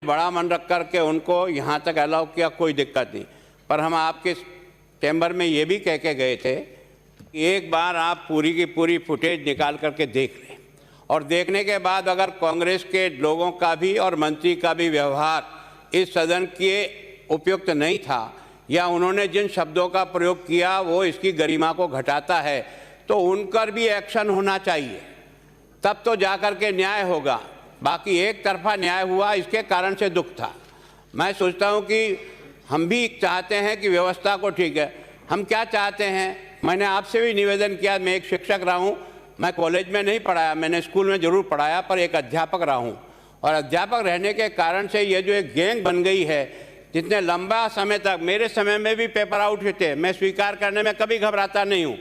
बड़ा मन रख कर के उनको यहाँ तक अलाउ किया, कोई दिक्कत नहीं। पर हम आपके चैम्बर में ये भी कह के गए थे कि एक बार आप पूरी की पूरी फुटेज निकाल करके देख लें, और देखने के बाद अगर कांग्रेस के लोगों का भी और मंत्री का भी व्यवहार इस सदन के उपयुक्त नहीं था, या उन्होंने जिन शब्दों का प्रयोग किया वो इसकी गरिमा को घटाता है, तो उन पर भी एक्शन होना चाहिए, तब तो जाकर के न्याय होगा। बाकी एक तरफा न्याय हुआ, इसके कारण से दुख था। मैं सोचता हूँ कि हम भी चाहते हैं कि व्यवस्था को ठीक है। हम क्या चाहते हैं, मैंने आपसे भी निवेदन किया, मैं एक शिक्षक रहा हूँ, मैं कॉलेज में नहीं पढ़ाया, मैंने स्कूल में ज़रूर पढ़ाया, पर एक अध्यापक रहा हूँ, और अध्यापक रहने के कारण से ये जो एक गैंग बन गई है, जितने लंबा समय तक, मेरे समय में भी पेपर आउट थे, मैं स्वीकार करने में कभी घबराता नहीं हूँ,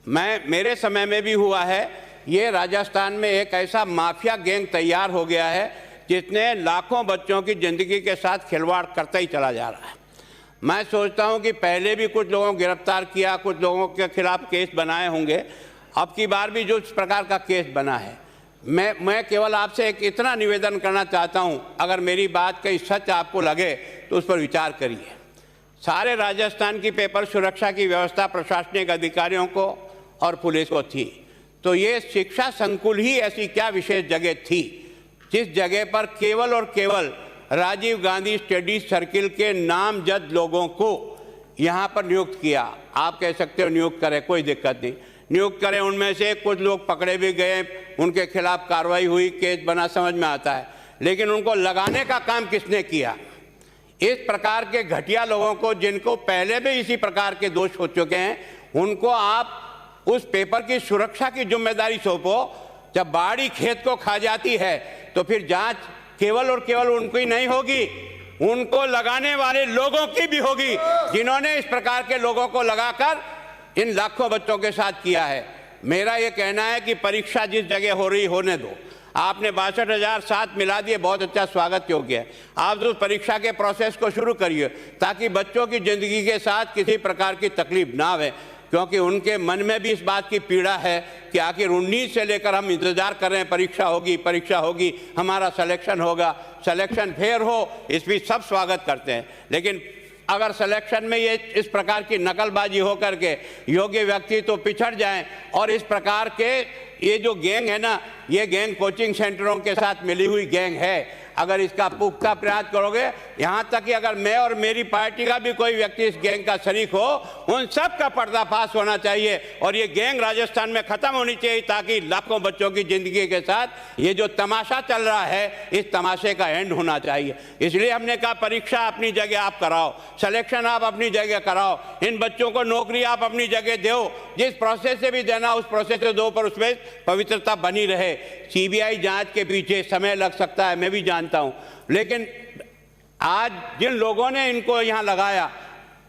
मेरे समय में भी हुआ है। ये राजस्थान में एक ऐसा माफिया गैंग तैयार हो गया है जिसने लाखों बच्चों की ज़िंदगी के साथ खिलवाड़ करता ही चला जा रहा है। मैं सोचता हूँ कि पहले भी कुछ लोगों को गिरफ्तार किया, कुछ लोगों के खिलाफ केस बनाए होंगे, अब की बार भी जो इस प्रकार का केस बना है, मैं केवल आपसे एक इतना निवेदन करना चाहता हूं, अगर मेरी बात कहीं सच आपको लगे तो उस पर विचार करिए। सारे राजस्थान की पेपर सुरक्षा की व्यवस्था प्रशासनिक अधिकारियों को और पुलिस को थी, तो ये शिक्षा संकुल ही ऐसी क्या विशेष जगह थी जिस जगह पर केवल और केवल राजीव गांधी स्टडी सर्किल के नामजद लोगों को यहाँ पर नियुक्त किया। आप कह सकते हो नियुक्त करें, कोई दिक्कत नहीं, नियुक्त करें। उनमें से कुछ लोग पकड़े भी गए, उनके खिलाफ कार्रवाई हुई, केस बना, समझ में आता है, लेकिन उनको लगाने का काम किसने किया? इस प्रकार के घटिया लोगों को, जिनको पहले भी इसी प्रकार के दोष हो चुके हैं, उनको आप उस पेपर की सुरक्षा की जिम्मेदारी सौंपो। जब बाड़ी खेत को खा जाती है तो फिर जांच केवल और केवल उनकी नहीं होगी, उनको लगाने वाले लोगों की भी होगी, जिन्होंने इस प्रकार के लोगों को लगाकर इन लाखों बच्चों के साथ किया है। मेरा ये कहना है कि परीक्षा जिस जगह हो रही होने दो। आपने 62,007 मिला दिए, बहुत अच्छा, स्वागत योग्य है। आप उस परीक्षा के प्रोसेस को शुरू करिए ताकि बच्चों की ज़िंदगी के साथ किसी प्रकार की तकलीफ ना आवे, क्योंकि उनके मन में भी इस बात की पीड़ा है कि आखिर 19 से लेकर हम इंतज़ार कर रहे हैं, परीक्षा होगी, हमारा सिलेक्शन होगा, सिलेक्शन फेयर हो, इस भी सब स्वागत करते हैं। लेकिन अगर सिलेक्शन में ये इस प्रकार की नकलबाजी हो करके योग्य व्यक्ति तो पिछड़ जाएं, और इस प्रकार के ये जो गैंग है ना, ये गैंग कोचिंग सेंटरों के साथ मिली हुई गैंग है। अगर इसका पुख्ता प्रयास करोगे, यहाँ तक कि अगर मैं और मेरी पार्टी का भी कोई व्यक्ति इस गैंग का शरीक हो, उन सब का पर्दाफाश होना चाहिए और ये गैंग राजस्थान में खत्म होनी चाहिए, ताकि लाखों बच्चों की जिंदगी के साथ ये जो तमाशा चल रहा है, इस तमाशे का एंड होना चाहिए। इसलिए हमने कहा परीक्षा अपनी जगह आप कराओ, सिलेक्शन आप अपनी जगह कराओ, इन बच्चों को नौकरी आप अपनी जगह दो, जिस प्रोसेस से भी देना उस प्रोसेस से दो, पर उसमें पवित्रता बनी रहे। सीबीआई जांच के पीछे समय लग सकता है, मैं भी जानता हूं, लेकिन आज जिन लोगों ने इनको यहां लगाया,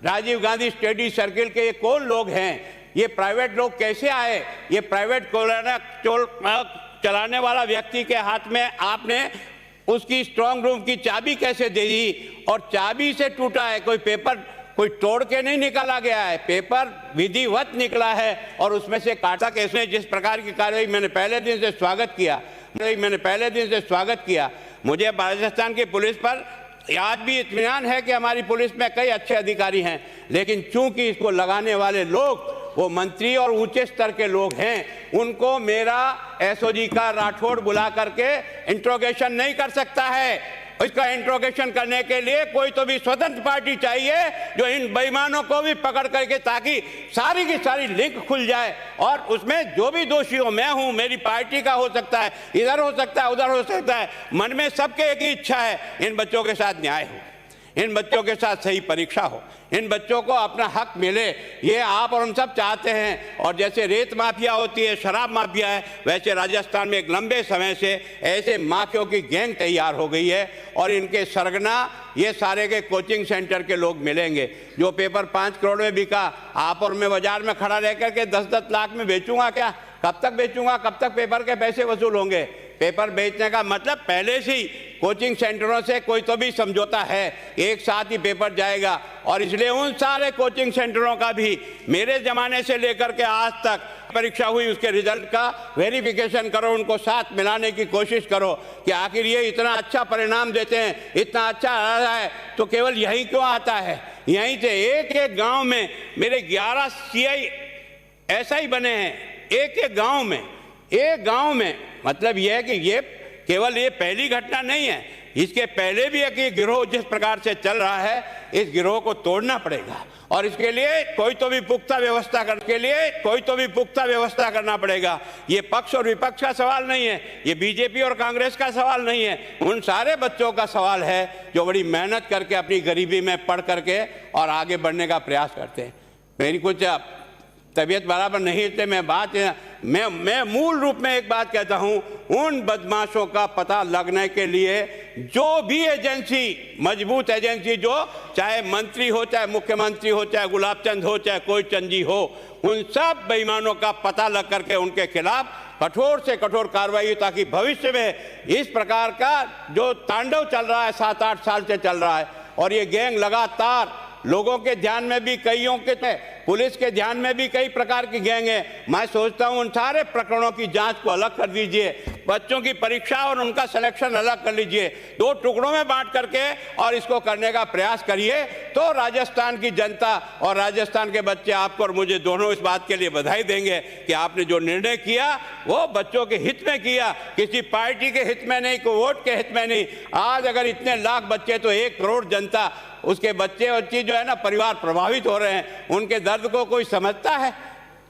राजीव गांधी स्टडी सर्किल के ये कौन लोग हैं? ये प्राइवेट लोग कैसे आए? ये प्राइवेट चलाने वाला व्यक्ति के हाथ में आपने उसकी स्ट्रांग रूम की चाबी कैसे दे दी? और चाबी से टूटा है, कोई पेपर कोई तोड़ के नहीं निकाला गया है, पेपर विधिवत निकला है, और उसमें से काटा कैसे? जिस प्रकार की कार्रवाई मैंने पहले दिन से स्वागत किया। मुझे राजस्थान की पुलिस पर आज भी इत्मीनान है कि हमारी पुलिस में कई अच्छे अधिकारी हैं, लेकिन चूंकि इसको लगाने वाले लोग वो मंत्री और ऊंचे स्तर के लोग हैं, उनको मेरा एसओजी का राठौड़ बुला करके इंट्रोगेशन नहीं कर सकता है। इसका इंट्रोगेशन करने के लिए कोई तो भी स्वतंत्र पार्टी चाहिए जो इन बेईमानों को भी पकड़ करके, ताकि सारी की सारी लिंक खुल जाए, और उसमें जो भी दोषी हो, मैं हूं, मेरी पार्टी का हो सकता है, इधर हो सकता है, उधर हो सकता है, मन में सबके एक ही इच्छा है, इन बच्चों के साथ न्याय हो, इन बच्चों के साथ सही परीक्षा हो, इन बच्चों को अपना हक मिले, ये आप और हम सब चाहते हैं। और जैसे रेत माफिया होती है, शराब माफिया है, वैसे राजस्थान में एक लंबे समय से ऐसे माफियों की गैंग तैयार हो गई है, और इनके सरगना ये सारे के कोचिंग सेंटर के लोग मिलेंगे। जो पेपर 5 करोड़ में बिका, आप और मैं बाजार में खड़ा रह करके 10-10 लाख में बेचूंगा क्या? कब तक बेचूंगा? कब तक पेपर के पैसे वसूल होंगे? पेपर बेचने का मतलब पहले से ही कोचिंग सेंटरों से कोई तो भी समझौता है, एक साथ ही पेपर जाएगा। और इसलिए उन सारे कोचिंग सेंटरों का भी मेरे ज़माने से लेकर के आज तक परीक्षा हुई उसके रिजल्ट का वेरिफिकेशन करो, उनको साथ मिलाने की कोशिश करो कि आखिर ये इतना अच्छा परिणाम देते हैं, इतना अच्छा आ रहा है तो केवल यही क्यों आता है। यहीं से एक एक गांव में मेरे 11 सीआई ऐसा ही बने हैं, एक एक गांव में। मतलब यह है कि ये केवल ये पहली घटना नहीं है, इसके पहले भी एक ये गिरोह जिस प्रकार से चल रहा है, इस गिरोह को तोड़ना पड़ेगा और इसके लिए कोई तो भी पुख्ता व्यवस्था करना पड़ेगा। ये पक्ष और विपक्ष का सवाल नहीं है, ये बीजेपी और कांग्रेस का सवाल नहीं है, उन सारे बच्चों का सवाल है जो बड़ी मेहनत करके अपनी गरीबी में पढ़ करके और आगे बढ़ने का प्रयास करते हैं। मेरी कुछ तबीयत बराबर नहीं थे, मैं मूल रूप में एक बात कहता हूं, उन बदमाशों का पता लगने के लिए जो भी एजेंसी, मजबूत एजेंसी, जो चाहे मंत्री हो, चाहे मुख्यमंत्री हो, चाहे गुलाब चंद हो, चाहे कोई चंद हो, उन सब बेईमानों का पता लग करके उनके खिलाफ कठोर से कठोर कार्रवाई, ताकि भविष्य में इस प्रकार का जो तांडव चल रहा है 7-8 साल से चल रहा है और ये गैंग लगातार लोगों के ध्यान में भी कईयों के, पुलिस के ध्यान में भी कई प्रकार की गैंग है। मैं सोचता हूं उन सारे प्रकरणों की जांच को अलग कर दीजिए, बच्चों की परीक्षा और उनका सिलेक्शन अलग कर लीजिए, 2 टुकड़ों में बांट करके और इसको करने का प्रयास करिए, तो राजस्थान की जनता और राजस्थान के बच्चे आपको और मुझे दोनों इस बात के लिए बधाई देंगे कि आपने जो निर्णय किया वो बच्चों के हित में किया, किसी पार्टी के हित में नहीं, कोई वोट के हित में नहीं। आज अगर इतने लाख बच्चे तो 1 करोड़ जनता, उसके बच्चे बच्ची जो है ना, परिवार प्रभावित हो रहे हैं, उनके दर्द को कोई समझता है।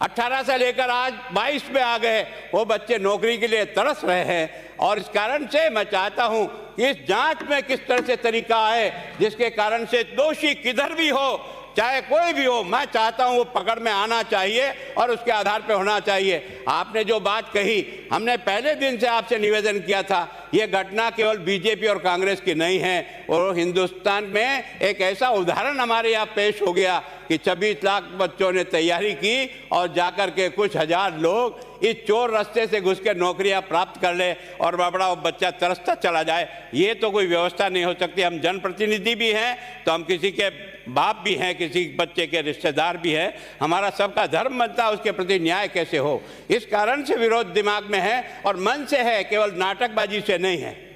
18 से लेकर आज 22 में आ गए, वो बच्चे नौकरी के लिए तरस रहे हैं और इस कारण से मैं चाहता हूं कि इस जांच में किस तरह से तरीका आए जिसके कारण से दोषी किधर भी हो, चाहे कोई भी हो, मैं चाहता हूं वो पकड़ में आना चाहिए और उसके आधार पर होना चाहिए। आपने जो बात कही, हमने पहले दिन से आपसे निवेदन किया था, ये घटना केवल बीजेपी और कांग्रेस की नहीं है और हिंदुस्तान में एक ऐसा उदाहरण हमारे यहाँ पेश हो गया कि 26 लाख बच्चों ने तैयारी की और जाकर के कुछ हजार लोग इस चोर रास्ते से घुस के नौकरियां प्राप्त कर ले और बड़ा बच्चा तरसता चला जाए। ये तो कोई व्यवस्था नहीं हो सकती। हम जनप्रतिनिधि भी हैं तो हम किसी के बाप भी हैं, किसी बच्चे के रिश्तेदार भी हैं, हमारा सबका धर्म बनता है उसके प्रति न्याय कैसे हो। इस कारण से विरोध दिमाग में है और मन से है, केवल नाटकबाजी से नहीं है।